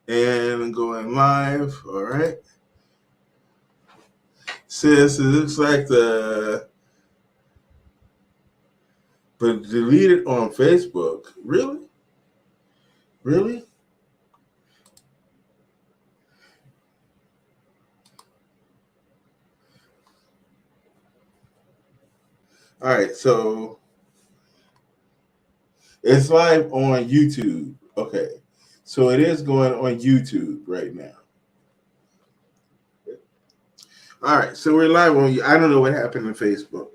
And going live. All right. Says it looks like but deleted on Facebook. Really? Really? All right. So it's live on YouTube. Okay. So it is going on YouTube right now. All right. So we're live on. I don't know what happened to Facebook.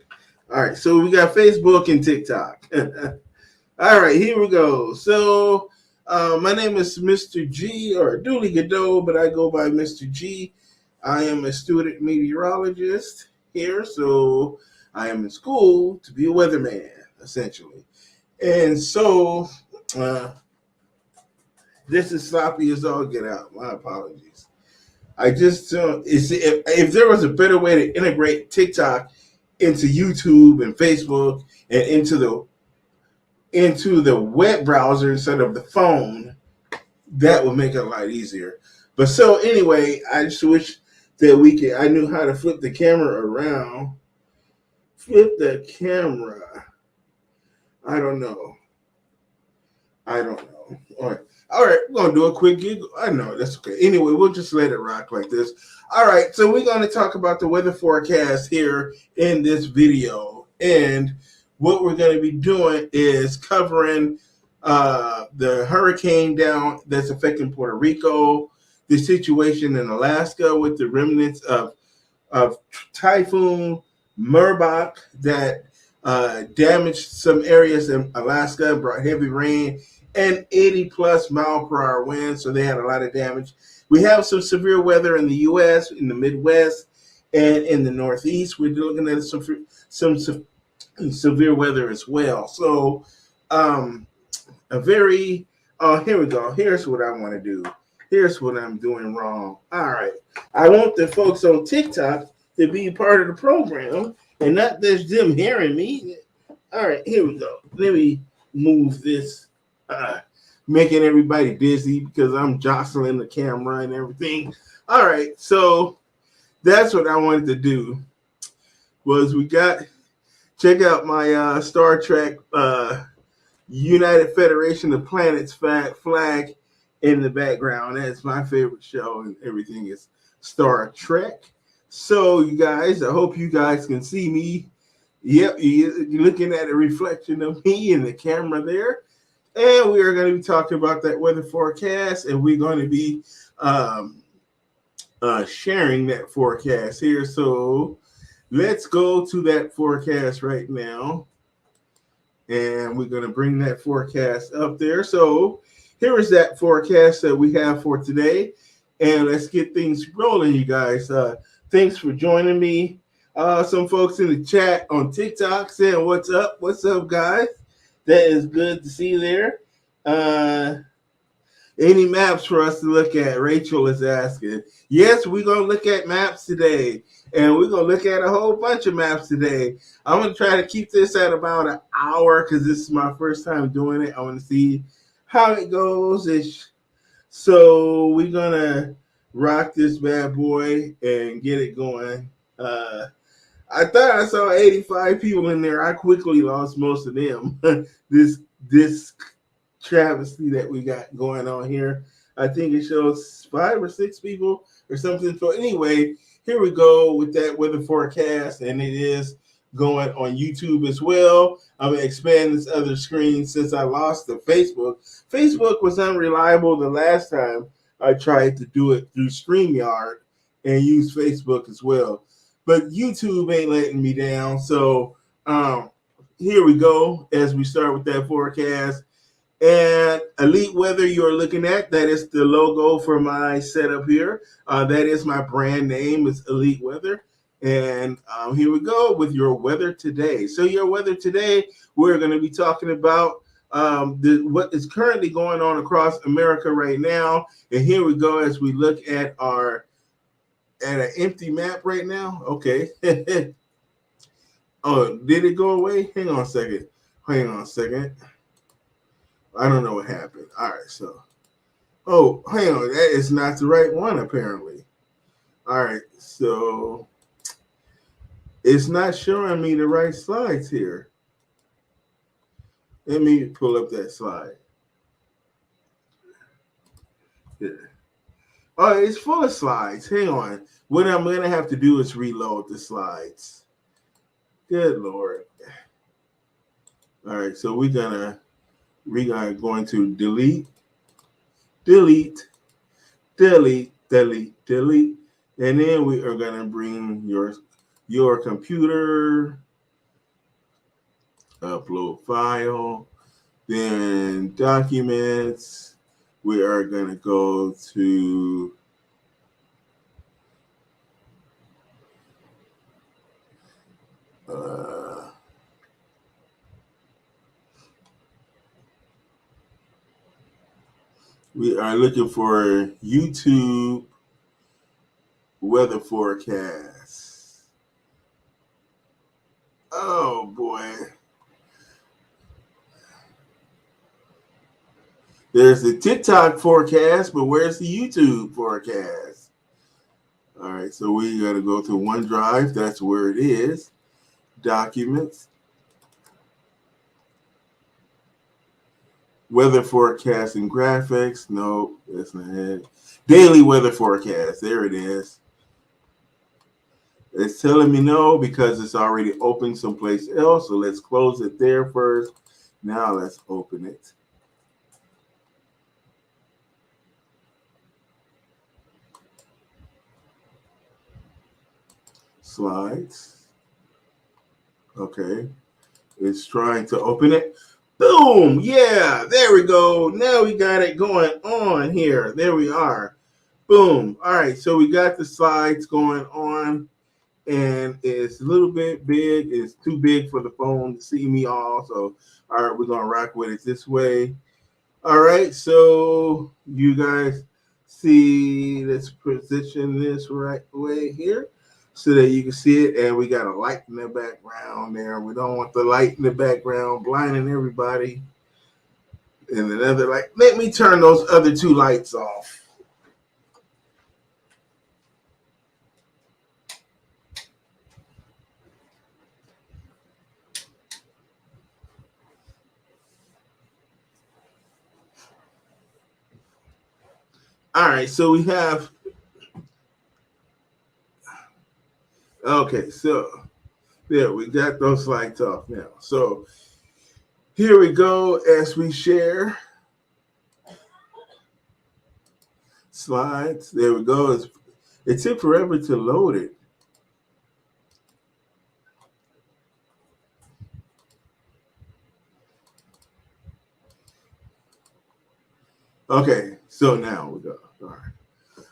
All right. So we got Facebook and TikTok. All right, here we go. So, my name is Mr. G, or Dooley Godot, but I go by Mr. G. I am a student meteorologist here, so I am in school to be a weatherman, essentially. And so, uh, this is sloppy as all get out. My apologies. I just, if there was a better way to integrate TikTok into YouTube and Facebook and into the web browser instead of the phone, that would make it a lot easier. But so anyway, I just wish that I knew how to flip the camera around. Flip the camera. I don't know. I don't know. All right, we're gonna do a quick giggle. I know that's okay. Anyway, we'll just let it rock like this. All right, so we're gonna talk about the weather forecast here in this video, and what we're gonna be doing is covering the hurricane down that's affecting Puerto Rico, the situation in Alaska with the remnants of Typhoon Merbach that damaged some areas in Alaska, brought heavy rain and 80 plus mile per hour winds, so they had a lot of damage. We have some severe weather in the U.S., in the Midwest, and in the Northeast. We're looking at some severe weather as well. So, a very, here we go. Here's what I want to do. Here's what I'm doing wrong. All right. I want the folks on TikTok to be part of the program and not just them hearing me. All right, here we go. Let me move this, making everybody dizzy because I'm jostling the camera and everything. All right, so that's what I wanted to do. Was check out my Star Trek United Federation of Planets flag in the background. That's my favorite show, and everything is Star Trek. So, you guys, I hope you guys can see me. Yep, you're looking at a reflection of me in the camera there. And we are going to be talking about that weather forecast, and we're going to be sharing that forecast here. So, let's go to that forecast right now. And we're going to bring that forecast up there. So here is that forecast that we have for today. And let's get things rolling, you guys. Thanks for joining me. Some folks in the chat on TikTok saying, what's up? What's up, guys? That is good to see there. Any maps for us to look at? Rachel is asking. Yes, we're going to look at maps today. And we're going to look at a whole bunch of maps today. I'm going to try to keep this at about an hour because this is my first time doing it. I want to see how it goes. So we're going to rock this bad boy and get it going. I thought I saw 85 people in there. I quickly lost most of them. this travesty that we got going on here. I think it shows 5 or 6 people or something. So anyway, here we go with that weather forecast, and it is going on YouTube as well. I'm going to expand this other screen since I lost the Facebook. Facebook was unreliable the last time I tried to do it through StreamYard and use Facebook as well. But YouTube ain't letting me down. So here we go as we start with that forecast. And Elite Weather you're looking at, that is the logo for my setup here. That is my brand name, is Elite Weather. And here we go with your weather today. So your weather today, we're going to be talking about what is currently going on across America right now. And here we go as we look at an empty map right now. Okay. Oh, did it go away? Hang on a second. I don't know what happened. All right, so Oh, hang on. That is not the right one, apparently. All right. So it's not showing me the right slides here. Let me pull up that slide. Yeah. Oh, it's full of slides. Hang on. What I'm going to have to do is reload the slides. Good Lord. All right. So we are going to delete, delete, delete, delete, delete. And then we are going to bring your computer, upload file, then documents. We are going to go to we are looking for YouTube weather forecast. Oh boy. There's the TikTok forecast, but where's the YouTube forecast? All right, so we got to go to OneDrive. That's where it is. Documents. Weather forecast and graphics. No, that's not it. Daily weather forecast. There it is. It's telling me no because it's already open someplace else. So let's close it there first. Now let's open it. Slides. Okay. It's trying to open it. Boom! Yeah, there we go. Now we got it going on here. There we are. Boom. All right, so we got the slides going on, and it's a little bit big. It's too big for the phone to see me all. So, all right, we're going to rock with it this way. All right, so you guys see, let's position this right way here so that you can see it. And we got a light in the background there. We don't want the light in the background blinding everybody. And another light. Let me turn those other two lights off. All right, so we have, okay, so there, we got those lights off now. So here we go as we share slides. There we go. It took forever to load it. Okay, so now we go. All right.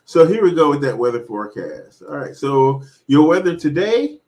So here we go with that weather forecast. All right, so your weather today,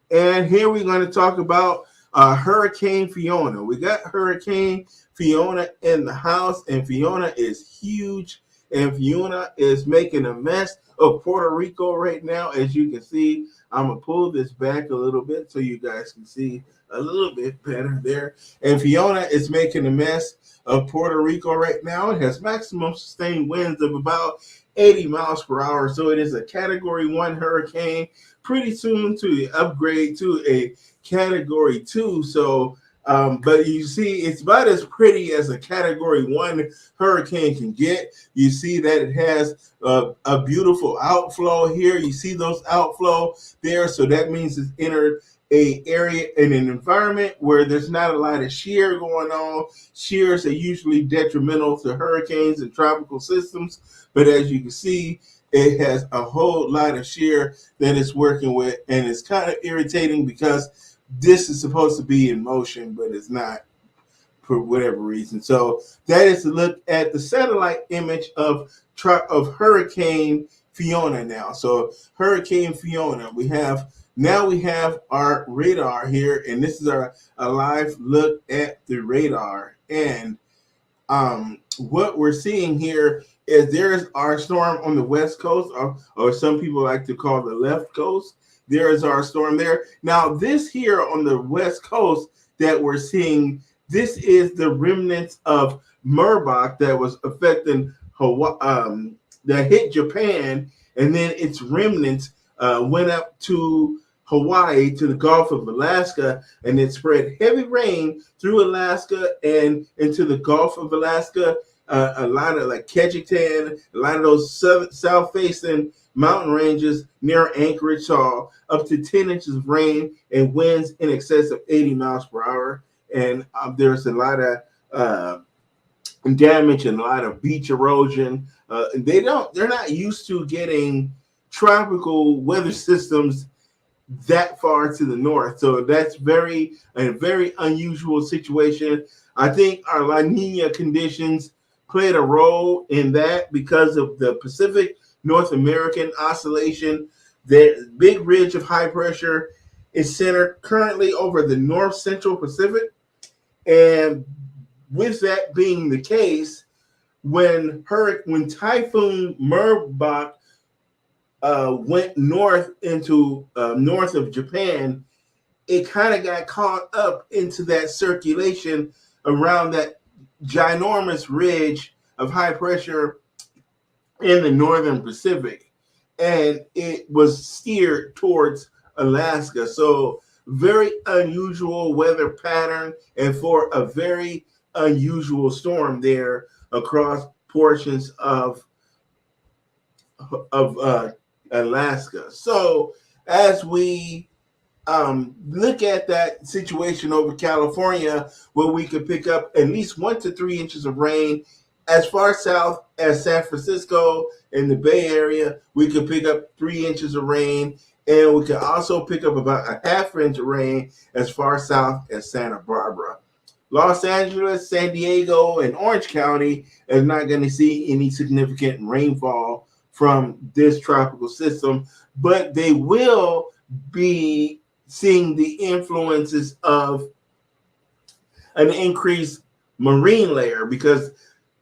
and here we're going to talk about Hurricane Fiona. We got Hurricane Fiona in the house, and Fiona is huge, and Fiona is making a mess of Puerto Rico right now. As you can see, I'm going to pull this back a little bit so you guys can see a little bit better there. And Fiona is making a mess of Puerto Rico right now. It has maximum sustained winds of about 80 miles per hour. So it is a Category 1 hurricane, pretty soon to upgrade to a Category 2. So, but you see, it's about as pretty as a Category 1 hurricane can get. You see that it has a beautiful outflow here. You see those outflow there. So that means it's entered a area in an environment where there's not a lot of shear going on. Shears are usually detrimental to hurricanes and tropical systems, but as you can see, it has a whole lot of shear that it's working with, and it's kind of irritating because this is supposed to be in motion, but it's not for whatever reason. So that is a look at the satellite image of Hurricane Fiona now. So Hurricane Fiona, we have our radar here, and this is a live look at the radar. And what we're seeing here is there's our storm on the west coast, or some people like to call the left coast. There is our storm there. Now, this here on the west coast that we're seeing, this is the remnants of Merbach that was affecting that hit Japan, and then its remnants went up to Hawaii, to the Gulf of Alaska, and it spread heavy rain through Alaska and into the Gulf of Alaska. A lot of like Ketchikan, a lot of those south-facing mountain ranges near Anchorage saw up to 10 inches of rain and winds in excess of 80 miles per hour. And there's a lot of damage and a lot of beach erosion. They're not used to getting tropical weather systems that far to the north, so that's a very unusual situation. I think our La Nina conditions played a role in that because of the Pacific North American oscillation. The big ridge of high pressure is centered currently over the north central Pacific, and with that being the case, when Typhoon Merbok went north into north of Japan, it kind of got caught up into that circulation around that ginormous ridge of high pressure in the northern Pacific, and it was steered towards Alaska. So very unusual weather pattern, and for a very unusual storm there across portions of Alaska. So as we look at that situation over California, where we could pick up at least 1 to 3 inches of rain, as far south as San Francisco in the Bay Area, we could pick up 3 inches of rain, and we could also pick up about a half inch of rain as far south as Santa Barbara. Los Angeles, San Diego, and Orange County is not going to see any significant rainfall from this tropical system, but they will be seeing the influences of an increased marine layer, because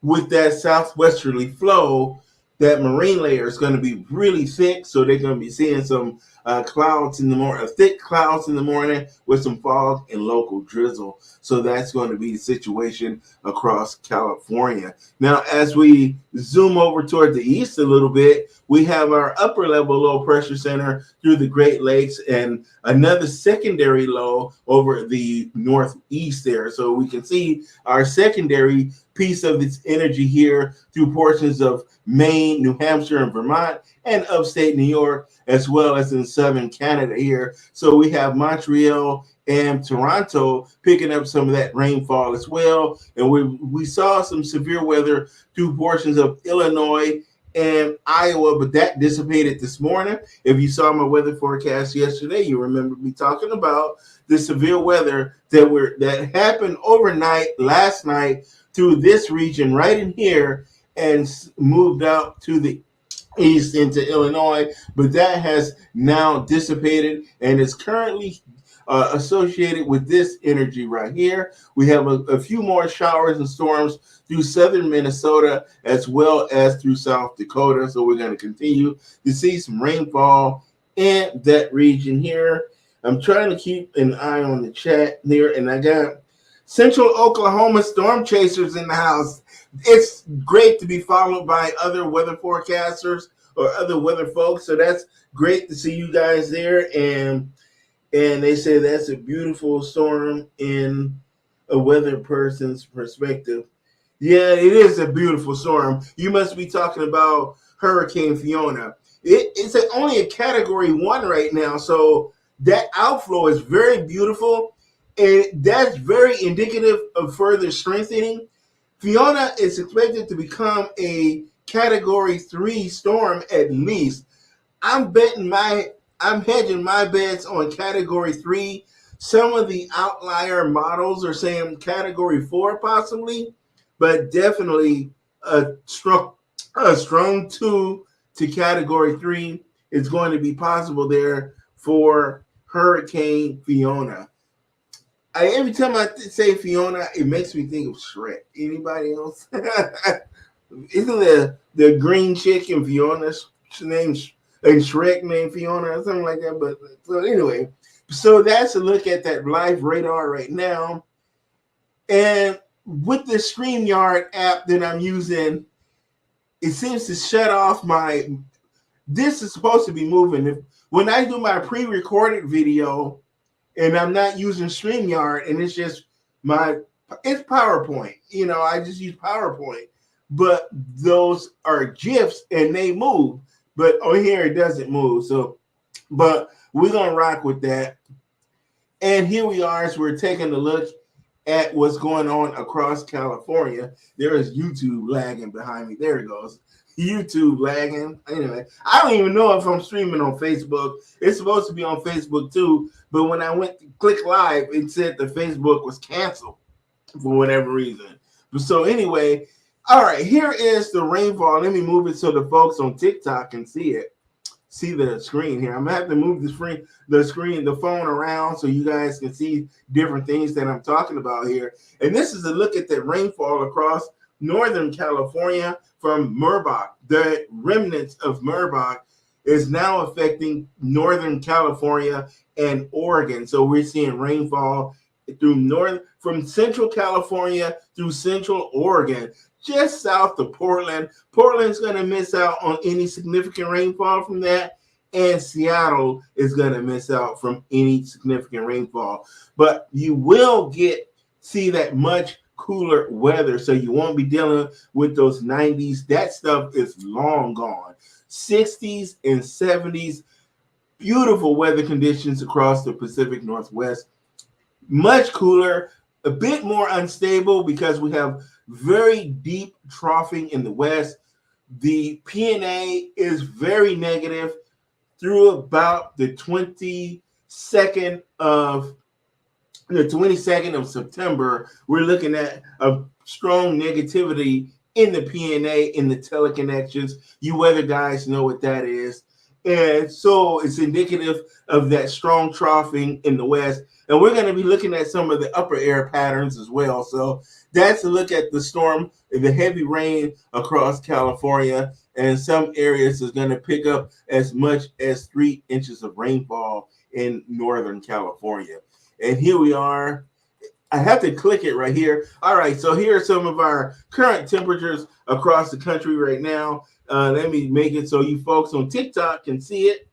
with that southwesterly flow, that marine layer is going to be really thick, so they're going to be seeing some clouds in the morning, thick clouds in the morning with some fog and local drizzle. So that's going to be the situation across California. Now, as we zoom over toward the east a little bit, we have our upper level low pressure center through the Great Lakes and another secondary low over the northeast there. So we can see our secondary piece of its energy here through portions of Maine, New Hampshire, and Vermont, and upstate New York, as well as in southern Canada here. So we have Montreal and Toronto picking up some of that rainfall as well. And we saw some severe weather through portions of Illinois and Iowa, but that dissipated this morning. If you saw my weather forecast yesterday, you remember me talking about the severe weather that happened overnight last night through this region right in here and moved out to the east into Illinois, but that has now dissipated and is currently associated with this energy right here. We have a few more showers and storms through southern Minnesota as well as through South Dakota. So we're going to continue to see some rainfall in that region here. I'm trying to keep an eye on the chat here, and I got Central Oklahoma storm chasers in the house. It's great to be followed by other weather forecasters or other weather folks. So that's great to see you guys there. And they say that's a beautiful storm in a weather person's perspective. Yeah, it is a beautiful storm. You must be talking about Hurricane Fiona. It's only a Category 1 right now, so that outflow is very beautiful, and that's very indicative of further strengthening. Fiona is expected to become a Category 3 storm at least. I'm hedging my bets on Category 3. Some of the outlier models are saying Category 4 possibly, but definitely a strong 2 to Category 3 is going to be possible there for Hurricane Fiona. Every time I say Fiona, it makes me think of Shrek. Anybody else? Isn't the green chick in Fiona's name and Shrek named Fiona or something like that? But so anyway, so that's a look at that live radar right now. And with the StreamYard app that I'm using, it seems to shut off my. This is supposed to be moving. When I do my pre-recorded video and I'm not using StreamYard and it's just it's PowerPoint. I just use PowerPoint. But those are GIFs and they move. But here it doesn't move. So, but we're going to rock with that. And here we are as we're taking a look at what's going on across California. There is YouTube lagging behind me. There it goes. YouTube lagging. Anyway, I don't even know if I'm streaming on Facebook. It's supposed to be on Facebook too, but when I went to click live, it said the Facebook was canceled for whatever reason. But so anyway, all right, here is the rainfall. Let me move it so the folks on TikTok can see it. See the screen here. I'm gonna have to move the phone around so you guys can see different things that I'm talking about here. And this is a look at the rainfall across Northern California from Merbach. The remnants of Merbach is now affecting Northern California and Oregon. So we're seeing rainfall from Central California through Central Oregon, just south of Portland. Portland's going to miss out on any significant rainfall from that, and Seattle is going to miss out from any significant rainfall. But you will see that much cooler weather, so you won't be dealing with those 90s. That stuff is long gone. 60s and 70s, beautiful weather conditions across the Pacific Northwest. Much cooler, a bit more unstable because we have very deep troughing in the west. The PNA is very negative through about the 22nd of September. We're looking at a strong negativity in the PNA, in the teleconnections. You weather guys know what that is. And so it's indicative of that strong troughing in the west. And we're going to be looking at some of the upper air patterns as well. So that's a look at the storm, the heavy rain across California. And some areas is going to pick up as much as 3 inches of rainfall in Northern California. And here we are. I have to click it right here. All right, so here are some of our current temperatures across the country right now. Let me make it so you folks on TikTok can see it.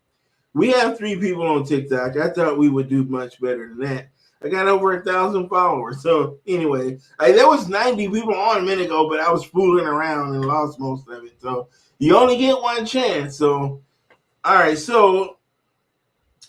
We have 3 people on TikTok. I thought we would do much better than that. I got over 1,000 followers. So anyway, there was 90 people on a minute ago, but I was fooling around and lost most of it. So you only get one chance. So, all right, so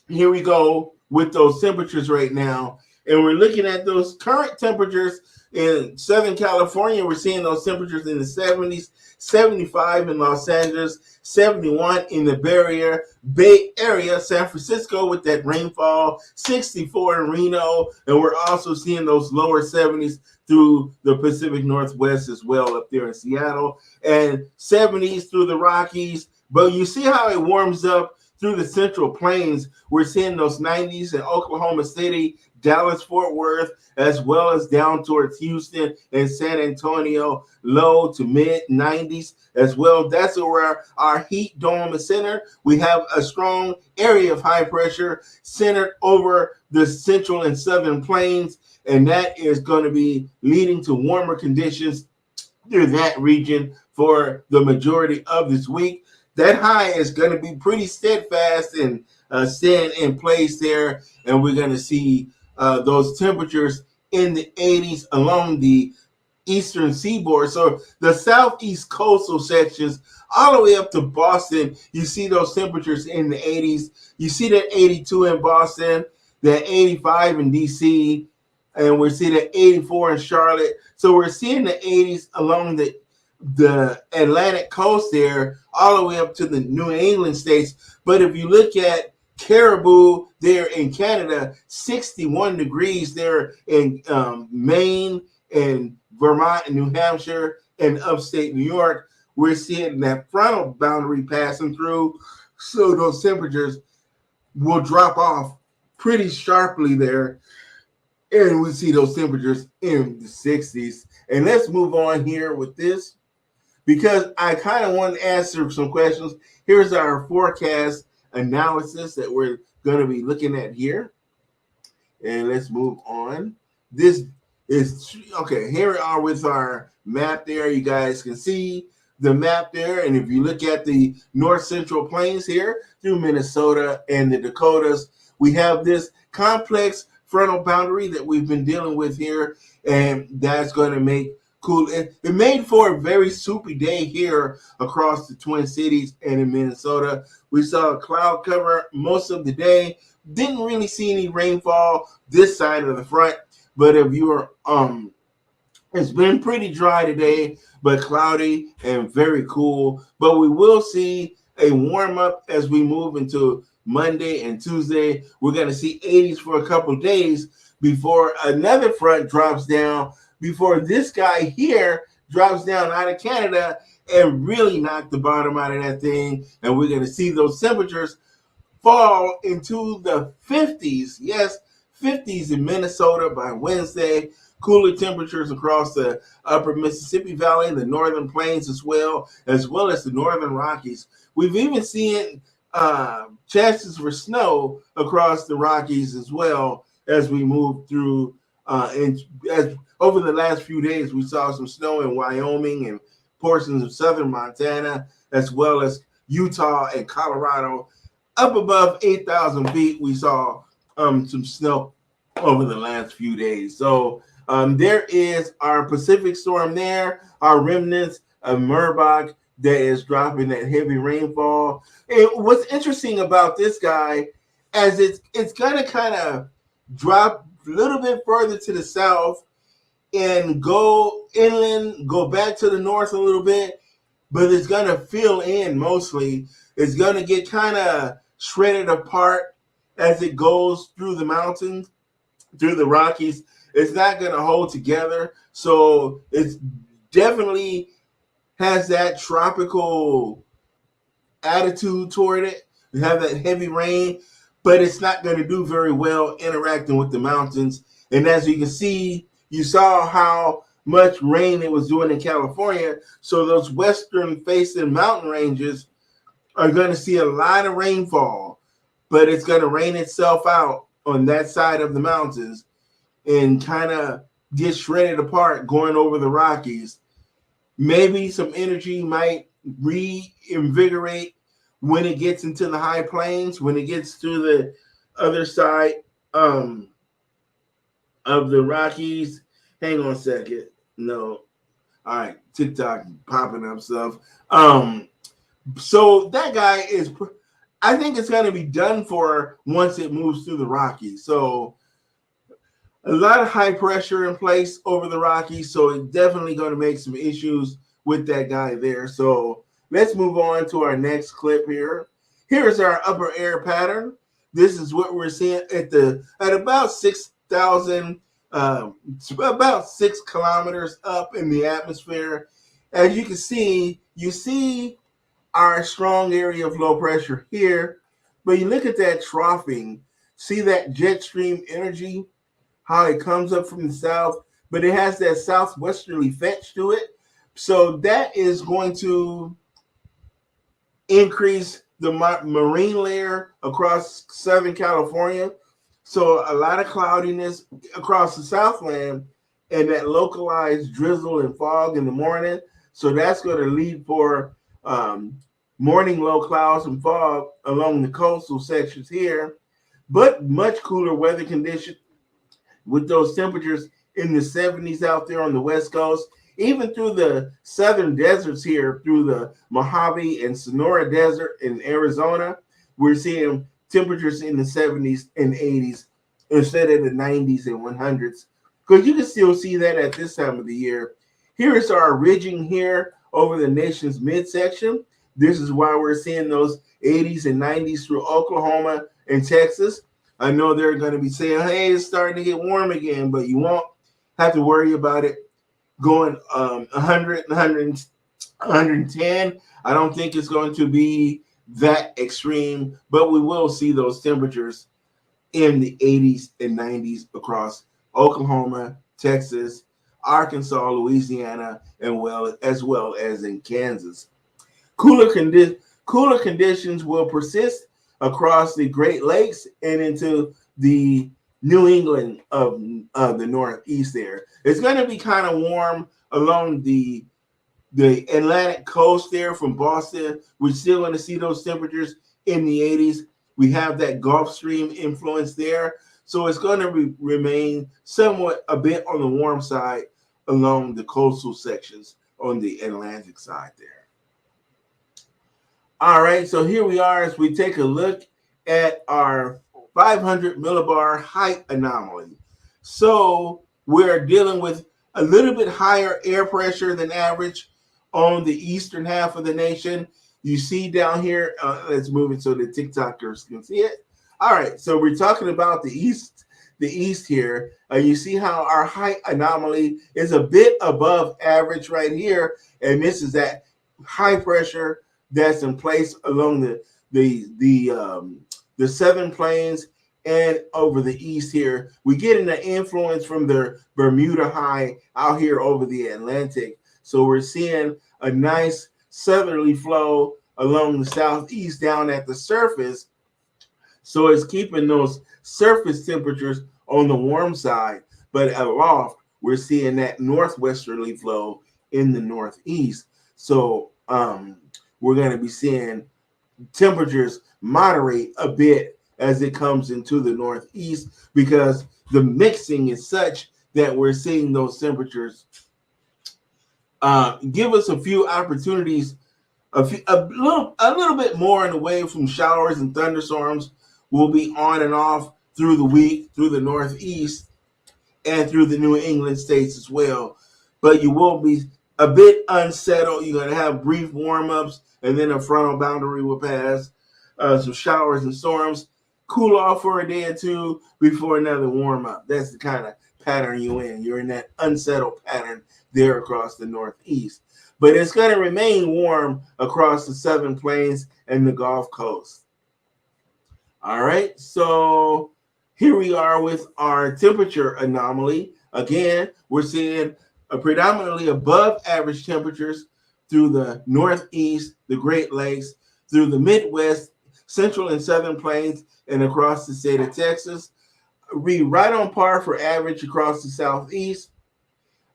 here we go with those temperatures right now. And we're looking at those current temperatures in Southern California. We're seeing those temperatures in the 70s, 75 in Los Angeles, 71 in the Bay Area, San Francisco with that rainfall, 64 in Reno. And we're also seeing those lower 70s through the Pacific Northwest as well up there in Seattle, and 70s through the Rockies. But you see how it warms up through the Central Plains. We're seeing those 90s in Oklahoma City, Dallas, Fort Worth, as well as down towards Houston and San Antonio, low to mid 90s as well. That's where our heat dome is centered. We have a strong area of high pressure centered over the Central and Southern Plains, and that is going to be leading to warmer conditions through that region for the majority of this week. That high is going to be pretty steadfast and staying in place there, and we're going to see those temperatures in the 80s along the eastern seaboard. So the southeast coastal sections all the way up to Boston, you see those temperatures in the 80s. You see that 82 in Boston, that 85 in DC, and we're seeing that 84 in Charlotte. So we're seeing the 80s along the Atlantic coast there, all the way up to the New England states. But if you look at Caribou there in Canada, 61 degrees there in Maine and Vermont and New Hampshire and upstate New York, we're seeing that frontal boundary passing through. So those temperatures will drop off pretty sharply there. And we see those temperatures in the 60s. And let's move on here with this, because I kind of want to answer some questions. Here's our forecast analysis that we're going to be looking at here. And let's move on. This is, okay, here we are with our map there. You guys can see the map there, and if you look at the north central plains here through Minnesota and the Dakotas, we have this complex frontal boundary that we've been dealing with here, and that's going to make cool. It made for a very soupy day here across the Twin Cities and in Minnesota. We saw a cloud cover most of the day. Didn't really see any rainfall this side of the front, but if you were it's been pretty dry today, but cloudy and very cool. But we will see a warm up as we move into Monday and Tuesday. We're going to see 80s for a couple of days before another front drops down, before this guy here drops down out of Canada and really knock the bottom out of that thing. And we're going to see those temperatures fall into the 50s. Yes, 50s in Minnesota by Wednesday. Cooler temperatures across the upper Mississippi Valley, the northern plains as well as the northern Rockies. We've even seen chances for snow across the Rockies as well as we move through. Over the last few days, we saw some snow in Wyoming and portions of southern Montana, as well as Utah and Colorado. Up above 8,000 feet, we saw some snow over the last few days. So there is our Pacific storm there, our remnants of Merbach that is dropping that heavy rainfall. And what's interesting about this guy, as it's going to kind of drop a little bit further to the south and go inland, go back to the north a little bit, but it's going to fill in mostly. It's going to get kind of shredded apart as it goes through the mountains, through the Rockies. It's not going to hold together. So it's definitely has that tropical attitude toward it. You have that heavy rain, but it's not going to do very well interacting with the mountains. And as you can see, you saw how much rain it was doing in California. So those western facing mountain ranges are going to see a lot of rainfall, but it's going to rain itself out on that side of the mountains and kind of get shredded apart going over the Rockies. Maybe some energy might reinvigorate when it gets into the high plains, when it gets to the other side of the Rockies. Hang on a second. No. All right. TikTok popping up stuff. So that guy is, I think it's going to be done for once it moves through the Rockies. So a lot of high pressure in place over the Rockies. So it's definitely going to make some issues with that guy there. So let's move on to our next clip here. Here's our upper air pattern. This is what we're seeing at about 6,000, about 6 kilometers up in the atmosphere. As you can see, you see our strong area of low pressure here, but you look at that troughing, see that jet stream energy, how it comes up from the south, but it has that southwesterly fetch to it. So that is going to increase the marine layer across Southern California. So a lot of cloudiness across the Southland and that localized drizzle and fog in the morning. So that's going to lead for morning low clouds and fog along the coastal sections here, but much cooler weather conditions with those temperatures in the 70s out there on the West Coast, even through the southern deserts here, through the Mojave and Sonora Desert in Arizona. We're seeing temperatures in the 70s and 80s instead of the 90s and 100s, because you can still see that at this time of the year. Here is our ridging here over the nation's midsection. This is why we're seeing those 80s and 90s through Oklahoma and Texas. I know they're going to be saying, hey, it's starting to get warm again, but you won't have to worry about it going 100, 110. I don't think it's going to be that extreme, but we will see those temperatures in the 80s and 90s across Oklahoma, Texas, Arkansas, Louisiana, and as well as in Kansas. Cooler conditions will persist across the Great Lakes and into the New England of the Northeast there. It's going to be kind of warm along the The Atlantic coast there from Boston, we're still going to see those temperatures in the 80s. We have that Gulf Stream influence there. So it's going to remain somewhat a bit on the warm side along the coastal sections on the Atlantic side there. All right, so here we are as we take a look at our 500 millibar height anomaly. So we're dealing with a little bit higher air pressure than average on the eastern half of the nation. You see down here, let's move it so the TikTokers can see it. All right, so we're talking about the east here. You see how our height anomaly is a bit above average right here, and this is that high pressure that's in place along the southern plains and over the east here. We're getting an influence from the Bermuda high out here over the Atlantic. So we're seeing a nice southerly flow along the southeast down at the surface. So it's keeping those surface temperatures on the warm side, but aloft, we're seeing that northwesterly flow in the northeast. So we're going to be seeing temperatures moderate a bit as it comes into the northeast because the mixing is such that we're seeing those temperatures give us a few opportunities, a little bit more in the way from showers and thunderstorms will be on and off through the week, through the northeast and through the New England states as well. But you will be a bit unsettled. You're going to have brief warm-ups, and then a frontal boundary will pass, some showers and storms, cool off for a day or two before another warm-up. That's the kind of pattern you're in. You're in that unsettled pattern there across the northeast. But it's going to remain warm across the southern plains and the Gulf Coast. All right, so here we are with our temperature anomaly. Again, we're seeing a predominantly above average temperatures through the northeast, the Great Lakes, through the Midwest, central and southern plains, and across the state of Texas. We're right on par for average across the southeast,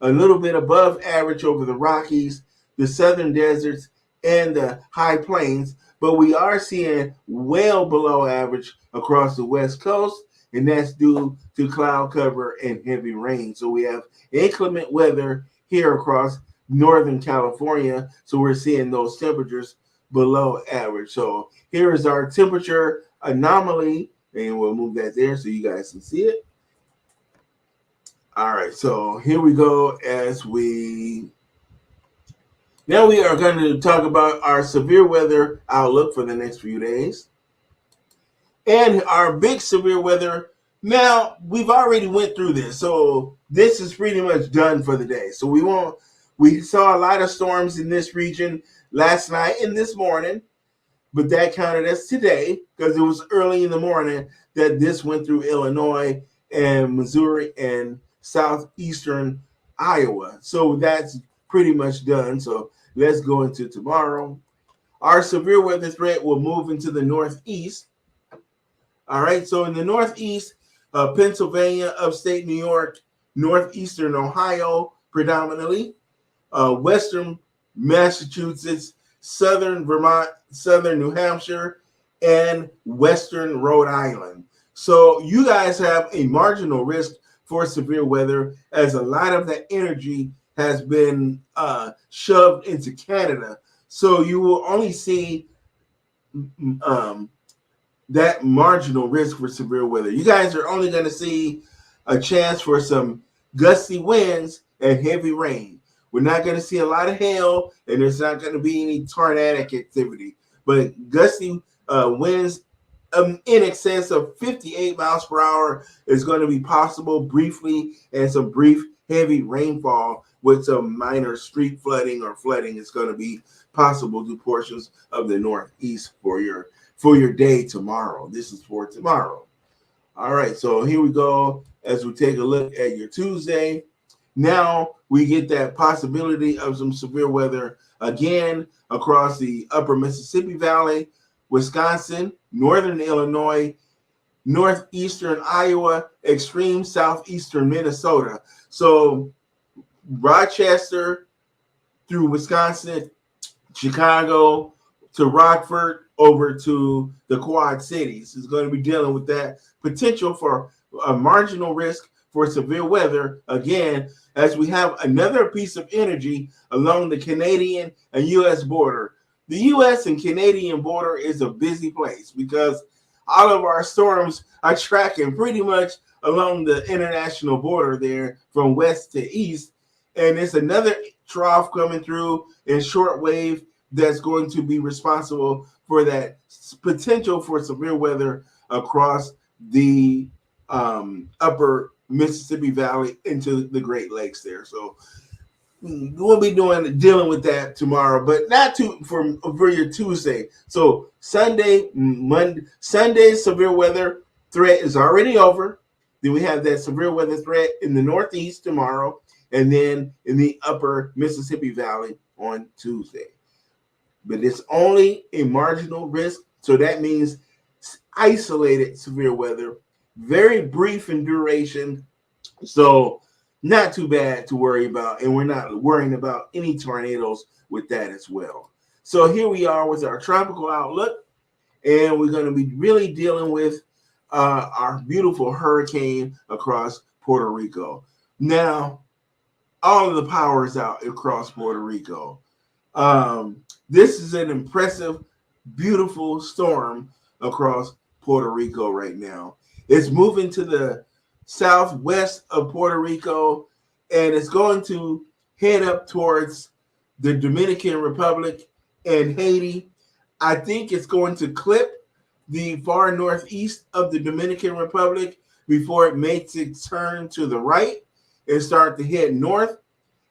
a little bit above average over the Rockies, the southern deserts, and the high plains, but we are seeing well below average across the West Coast, and that's due to cloud cover and heavy rain. So we have inclement weather here across Northern California, so we're seeing those temperatures below average. So here is our temperature anomaly, and we'll move that there so you guys can see it. All right, so here we go now we are going to talk about our severe weather outlook for the next few days. And our big severe weather, now we've already went through this. So this is pretty much done for the day. So we saw a lot of storms in this region last night and this morning, but that counted as today because it was early in the morning that this went through Illinois and Missouri and southeastern Iowa. So that's pretty much done. So let's go into tomorrow. Our severe weather threat will move into the northeast. All right, so in the northeast, Pennsylvania, upstate New York, northeastern Ohio predominantly, western Massachusetts, southern Vermont, southern New Hampshire, and western Rhode Island. So you guys have a marginal risk for severe weather as a lot of that energy has been shoved into Canada. So you will only see that marginal risk for severe weather. You guys are only going to see a chance for some gusty winds and heavy rain. We're not going to see a lot of hail, and there's not going to be any tornadic activity. But gusty winds in excess of 58 miles per hour is going to be possible briefly, and some brief heavy rainfall with some minor street flooding or flooding is going to be possible to portions of the northeast for your day tomorrow. This is for tomorrow. All right, so here we go as we take a look at your Tuesday. Now we get that possibility of some severe weather again across the upper Mississippi Valley, Wisconsin, northern Illinois, northeastern Iowa, extreme southeastern Minnesota. So Rochester, through Wisconsin, Chicago, to Rockford, over to the Quad Cities. Is going to be dealing with that potential for a marginal risk for severe weather again, as we have another piece of energy along the Canadian and U.S. border. The U.S. and Canadian border is a busy place because all of our storms are tracking pretty much along the international border there from west to east. And it's another trough coming through in shortwave that's going to be responsible for that potential for severe weather across the upper Mississippi Valley into the Great Lakes there. So we'll be dealing with that tomorrow, but not for your Tuesday. So Sunday severe weather threat is already over. Then we have that severe weather threat in the Northeast tomorrow, and then in the upper Mississippi Valley on Tuesday. But it's only a marginal risk, so that means isolated severe weather, very brief in duration, so not too bad to worry about, and we're not worrying about any tornadoes with that as well. So here we are with our tropical outlook, and we're going to be really dealing with our beautiful hurricane across Puerto Rico. Now, all of the power is out across Puerto Rico. This is an impressive, beautiful storm across Puerto Rico right now. It's moving to the southwest of Puerto Rico, and it's going to head up towards the Dominican Republic and Haiti. I think it's going to clip the far northeast of the Dominican Republic before it makes its turn to the right and start to head north,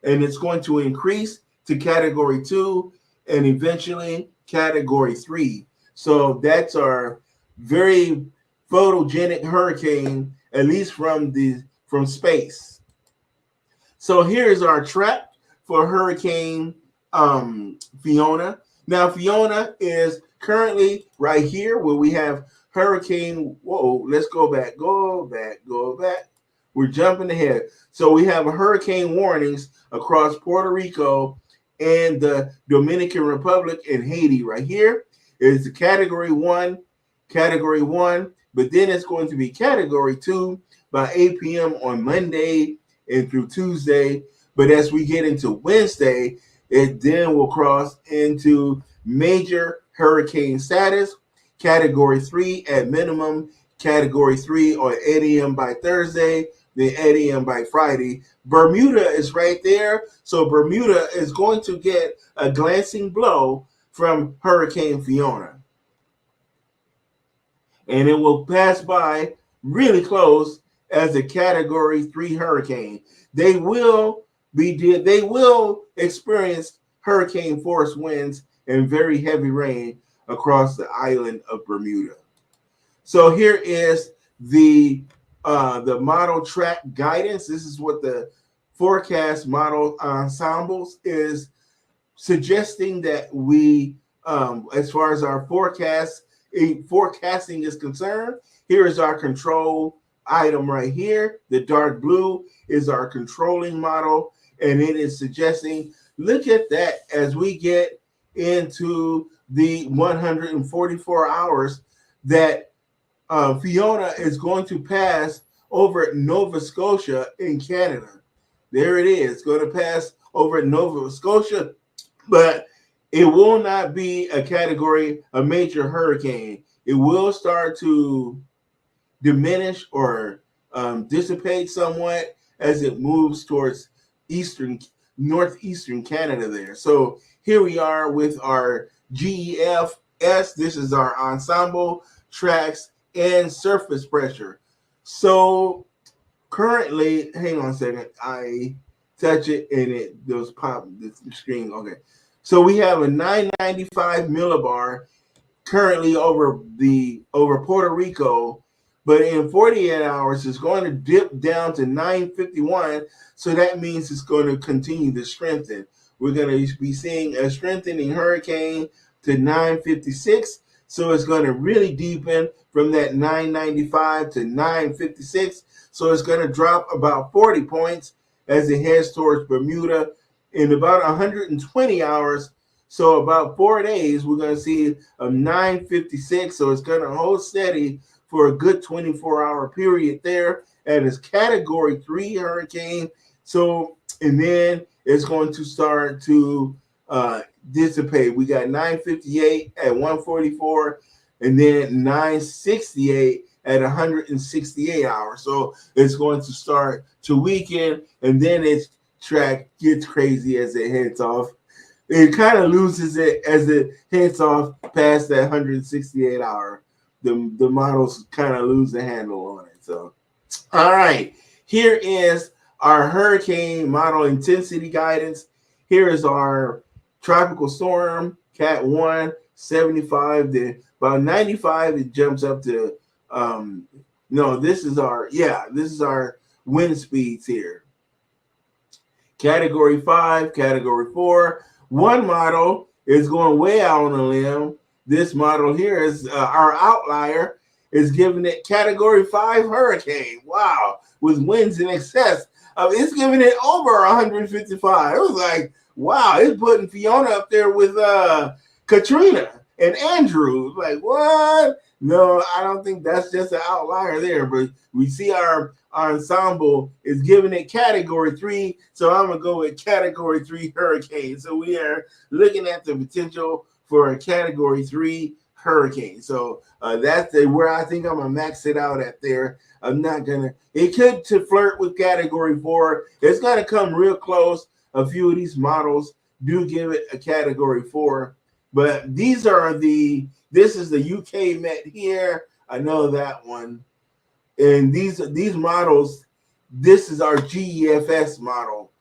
and it's going to increase to Category 2 and eventually Category 3. So that's our very photogenic hurricane, at least from space. So here's our track for Hurricane Fiona. Now Fiona is currently right here where we have Hurricane. Whoa, let's go back. We're jumping ahead. So we have hurricane warnings across Puerto Rico and the Dominican Republic and Haiti right here. It's the Category 1, but then it's going to be Category 2 by 8 p.m. on Monday and through Tuesday. But as we get into Wednesday, it then will cross into major hurricane status, Category 3 at minimum, Category 3 on 8 a.m. by Thursday, then 8 a.m. by Friday. Bermuda is right there, so Bermuda is going to get a glancing blow from Hurricane Fiona. And it will pass by really close as a Category 3 hurricane. They will experience hurricane force winds and very heavy rain across the island of Bermuda. So here is the model track guidance. This is what the forecast model ensembles is suggesting that we, as far as our forecasting is concerned, here is our control item right here. The dark blue is our controlling model, and it is suggesting, look at that, as we get into the 144 hours that Fiona is going to pass over Nova Scotia in Canada. There it is. It's going to pass over Nova Scotia, but it will not be a major hurricane. It will start to diminish or dissipate somewhat as it moves towards northeastern Canada there. So here we are with our GEFS. This is our ensemble, tracks, and surface pressure. So currently, hang on a second, I touch it and it goes pop the screen. Okay. So we have a 995 millibar currently over Puerto Rico, but in 48 hours it's going to dip down to 951. So that means it's going to continue to strengthen. We're going to be seeing a strengthening hurricane to 956. So it's going to really deepen from that 995 to 956. So it's going to drop about 40 points as it heads towards Bermuda in about 120 hours. So about 4 days, we're going to see a 956. So it's going to hold steady for a good 24-hour period there at its Category 3 hurricane. So, and then it's going to start to dissipate. We got 958 at 144, and then 968 at 168 hours. So it's going to start to weaken, and then its track gets crazy as it heads off. It kind of loses it as it heads off past that 168 hour. The models kind of lose the handle on it. So, all right, here is our hurricane model intensity guidance. Here is our tropical storm, Cat 1, 75. Then about 95, it jumps up to, no, this is our wind speeds here. Category 5, Category 4. One model is going way out on a limb. This model here is our outlier, is giving it Category 5 hurricane. Wow, with winds in excess of, it's giving it over 155. It was like, wow, it's putting Fiona up there with Katrina and Andrew. Like, what? No, I don't think that's just an outlier there. But we see our ensemble is giving it Category 3. So I'm going to go with Category 3 hurricane. So we are looking at the potential for a Category 3 hurricane. So that's where I think I'm going to max it out at there. I'm not going to, it could to flirt with Category 4. It's going to come real close. A few of these models do give it a Category 4. But these are this is the UK Met here. I know that one. And these models, this is our GEFS model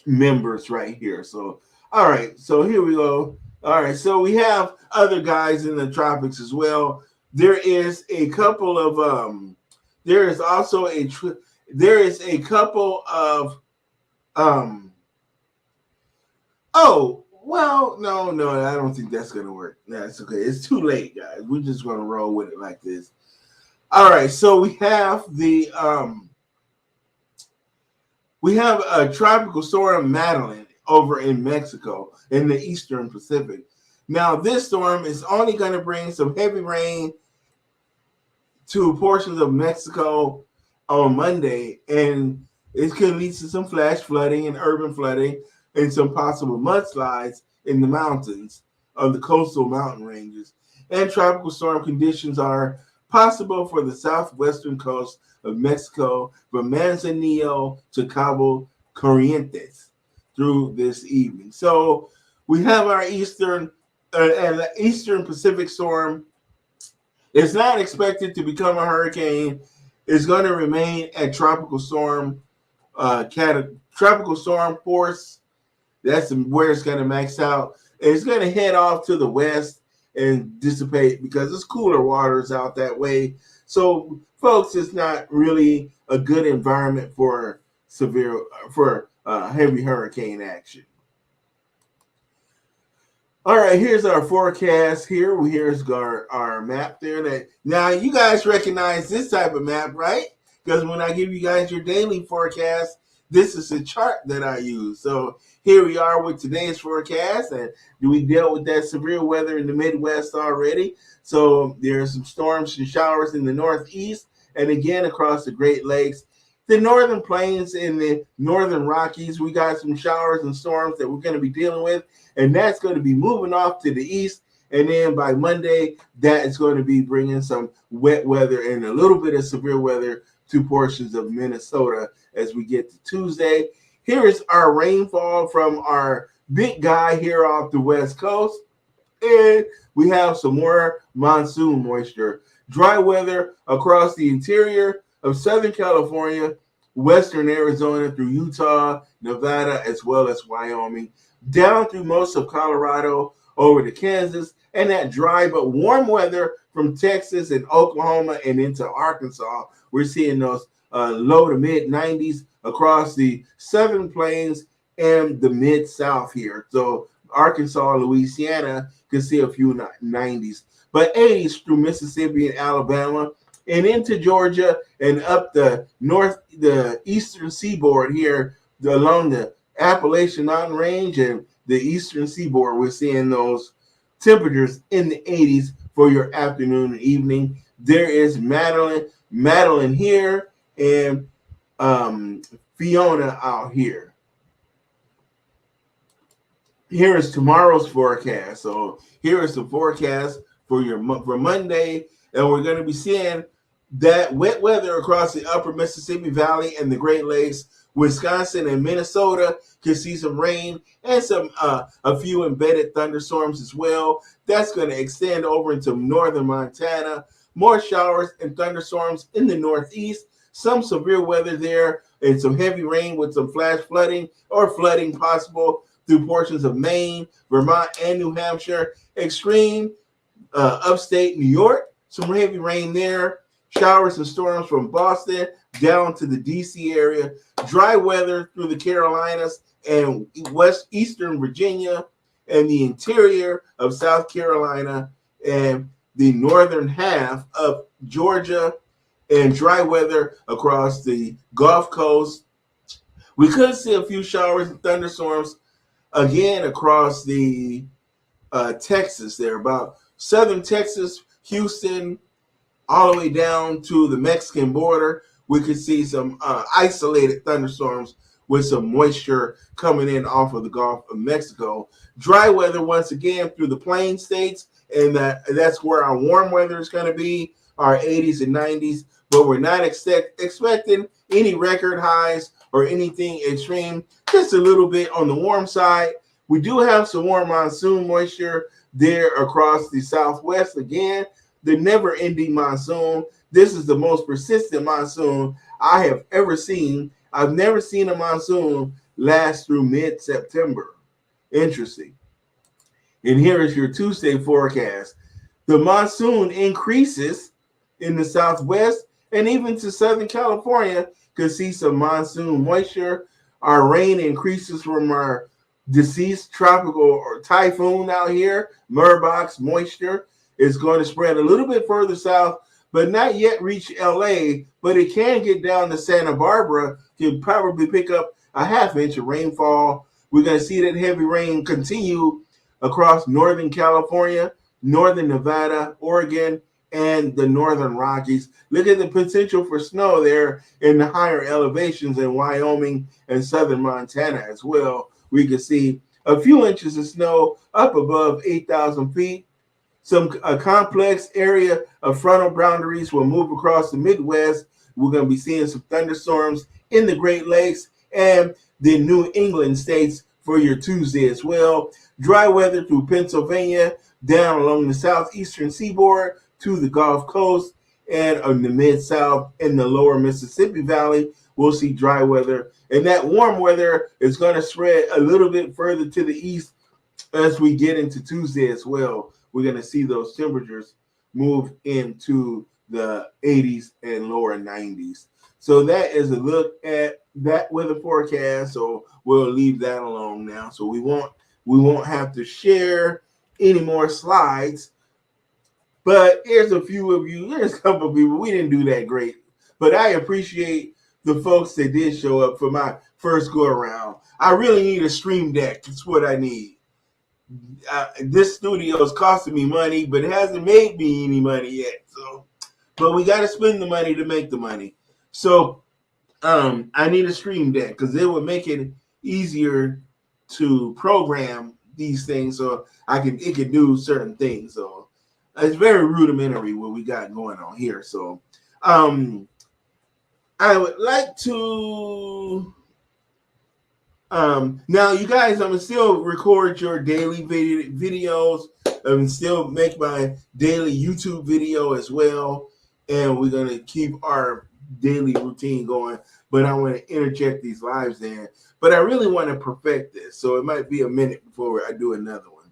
members right here. So, all right. So here we go. All right. So we have other guys in the tropics as well. There is a couple of, there is also there is a couple of, oh, well, no, I don't think that's going to work. That's okay. It's too late, guys. We're just going to roll with it like this. All right, so we have a tropical storm Madeline over in Mexico in the Eastern Pacific. Now, this storm is only going to bring some heavy rain to portions of Mexico on Monday, and it could lead to some flash flooding and urban flooding and some possible mudslides in the mountains of the coastal mountain ranges. And tropical storm conditions are possible for the southwestern coast of Mexico from Manzanillo to Cabo Corrientes through this evening. So we have our Eastern Pacific storm. It's not expected to become a hurricane. It's going to remain at tropical storm force. That's where it's going to max out. And it's going to head off to the west and dissipate because it's cooler waters out that way. So, folks, it's not really a good environment for heavy hurricane action. All right, here's our forecast here. Here's our map there. Now, you guys recognize this type of map, right? Because when I give you guys your daily forecast, this is a chart that I use. So here we are with today's forecast, and we dealt with that severe weather in the Midwest already. So there are some storms and showers in the Northeast, and again across the Great Lakes. The northern plains and the northern Rockies, we got some showers and storms that we're going to be dealing with, and that's going to be moving off to the east. And then by Monday, that is going to be bringing some wet weather and a little bit of severe weather to portions of Minnesota as we get to Tuesday. Here is our rainfall from our big guy here off the West Coast. And we have some more monsoon moisture. Dry weather across the interior of Southern California, Western Arizona through Utah, Nevada, as well as Wyoming, down through most of Colorado, over to Kansas, and that dry but warm weather from Texas and Oklahoma and into Arkansas. We're seeing those low to mid 90s across the southern plains and the mid-south here. So Arkansas, Louisiana can see a few 90s, but 80s through Mississippi and Alabama and into Georgia and up the eastern seaboard here along the Appalachian Mountain Range and the eastern seaboard, we're seeing those temperatures in the 80s for your afternoon and evening. There is Madeline here, and Fiona out here. Here is tomorrow's forecast. So here is the forecast for Monday, and we're going to be seeing that wet weather across the upper Mississippi Valley and the Great Lakes. Wisconsin and Minnesota can see some rain and some a few embedded thunderstorms as well. That's going to extend over into northern Montana. More showers and thunderstorms in the northeast. Some severe weather there and some heavy rain with some flash flooding or flooding possible through portions of Maine, Vermont, and New Hampshire. Extreme upstate New York, some heavy rain there. Showers and storms from Boston down to the D.C. area. Dry weather through the Carolinas and eastern Virginia and the interior of South Carolina and the northern half of Georgia, and dry weather across the Gulf Coast. We could see a few showers and thunderstorms again across the Texas there, about southern Texas, Houston, all the way down to the Mexican border. We could see some isolated thunderstorms with some moisture coming in off of the Gulf of Mexico. Dry weather once again through the plain states, and that's where our warm weather is going to be, our 80s and 90s, but we're not expecting any record highs or anything extreme, just a little bit on the warm side. We do have some warm monsoon moisture there across the southwest. Again, the never-ending monsoon. This is the most persistent monsoon I have ever seen. I've never seen a monsoon last through mid-September. Interesting. And here is your Tuesday forecast. The monsoon increases in the southwest and even to Southern California could see some monsoon moisture. Our rain increases from our deceased tropical or typhoon out here. Murbox moisture is going to spread a little bit further south, but not yet reach LA, but it can get down to Santa Barbara, can probably pick up a half inch of rainfall. We're going to see that heavy rain continue across Northern California, Northern Nevada, Oregon, and the Northern Rockies. Look at the potential for snow there in the higher elevations in Wyoming and Southern Montana as well. We can see a few inches of snow up above 8,000 feet. A complex area of frontal boundaries will move across the Midwest. We're going to be seeing some thunderstorms in the Great Lakes and the New England states for your Tuesday as well. Dry weather through Pennsylvania, down along the southeastern seaboard to the Gulf Coast, and in the Mid-South and the lower Mississippi Valley, we'll see dry weather. And that warm weather is going to spread a little bit further to the east as we get into Tuesday as well. We're going to see those temperatures move into the 80s and lower 90s. So that is a look at that weather forecast. So we'll leave that alone now. So we won't have to share any more slides. But here's a few of you. There's a couple of people. We didn't do that great. But I appreciate the folks that did show up for my first go around. I really need a stream deck. It's what I need. This studio is costing me money, but it hasn't made me any money yet. So, but we got to spend the money to make the money. So I need a stream deck because it would make it easier to program these things so it can do certain things. So it's very rudimentary what we got going on here. So I would like to now you guys, I'm gonna still record your daily videos and still make my daily YouTube video as well, and we're gonna keep our daily routine going, but I want to interject these lives in. But I really want to perfect this, so it might be a minute before I do another one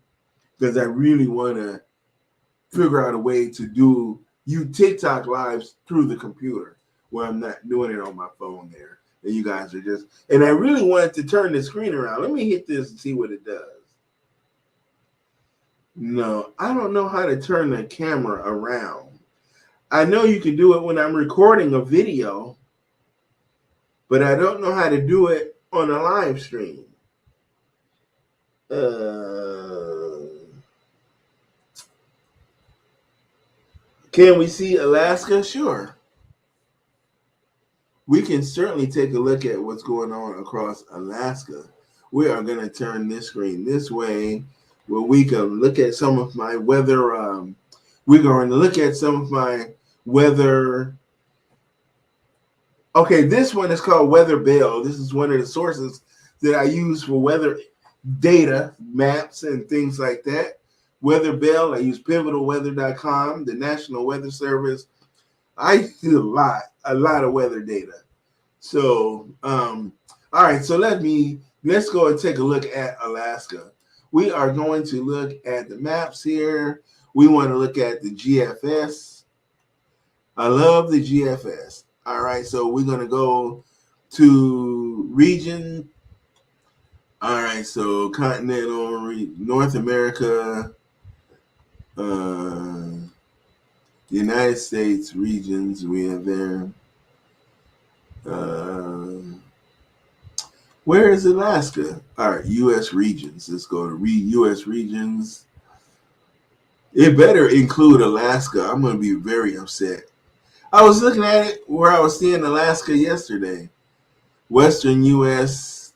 because I really want to figure out a way to do TikTok lives through the computer where I'm not doing it on my phone there. And you guys are just, and I really wanted to turn the screen around. Let me hit this and see what it does. No, I don't know how to turn the camera around. I know you can do it when I'm recording a video, but I don't know how to do it on a live stream. Uh, can we see Alaska? Sure. We can certainly take a look at what's going on across Alaska. We are going to turn this screen this way where we can look at some of my weather. We're going to look at some of my weather. Okay, this one is called Weather Bell. This is one of the sources that I use for weather data, maps, and things like that. Weather Bell, I use pivotalweather.com, the National Weather Service. I use a lot of weather data. So, all right, so let's go and take a look at Alaska. We are going to look at the maps here. We want to look at the GFS. I love the GFS. All right, so we're going to go to region. All right, so continental, North America, United States regions we have there. Where is Alaska? All right, U.S. regions. Let's go to U.S. regions. It better include Alaska. I'm going to be very upset. I was looking at it where I was seeing Alaska yesterday. Western U.S.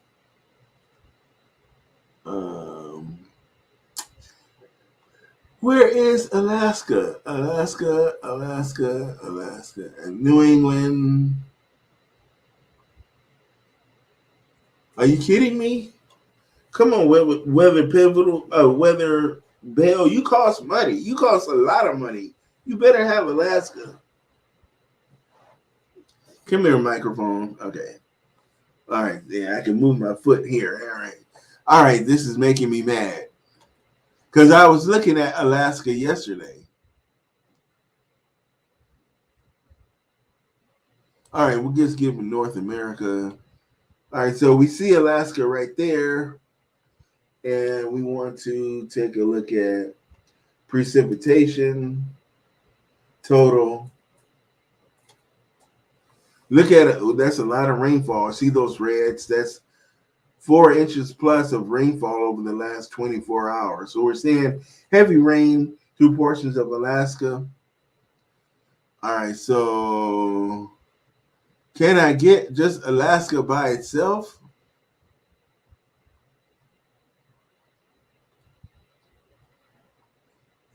Where is Alaska? Alaska. And New England. Are you kidding me? Come on, Weather Pivotal, Weather Bell. You cost money. You cost a lot of money. You better have Alaska. Come here, microphone. Okay. All right. Yeah, I can move my foot here. All right. All right. This is making me mad because I was looking at Alaska yesterday. All right. We'll just give North America. All right. So we see Alaska right there. And we want to take a look at precipitation total. Look at it. That's a lot of rainfall. See those reds? That's 4 inches plus of rainfall over the last 24 hours. So we're seeing heavy rain through portions of Alaska. All right. So can I get just Alaska by itself?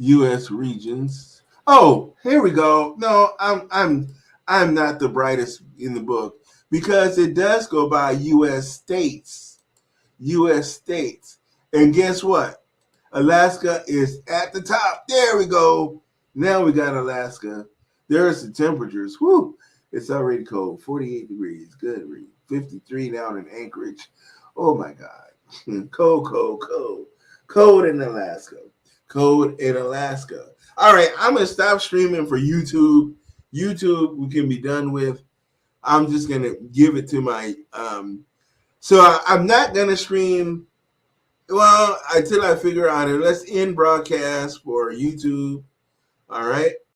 U.S. regions. Oh, here we go. No, I'm not the brightest in the book because it does go by U.S. states. U.S. states. And guess what? Alaska is at the top. There we go. Now we got Alaska. There's the temperatures. Whew. It's already cold. 48 degrees. Good read. 53 down in Anchorage. Oh my God. Cold. Cold in Alaska. Cold in Alaska. All right, I'm going to stop streaming for YouTube. YouTube we can be done with. I'm just going to give it to my I'm not going to stream until I figure out it. Let's end broadcast for YouTube. All right.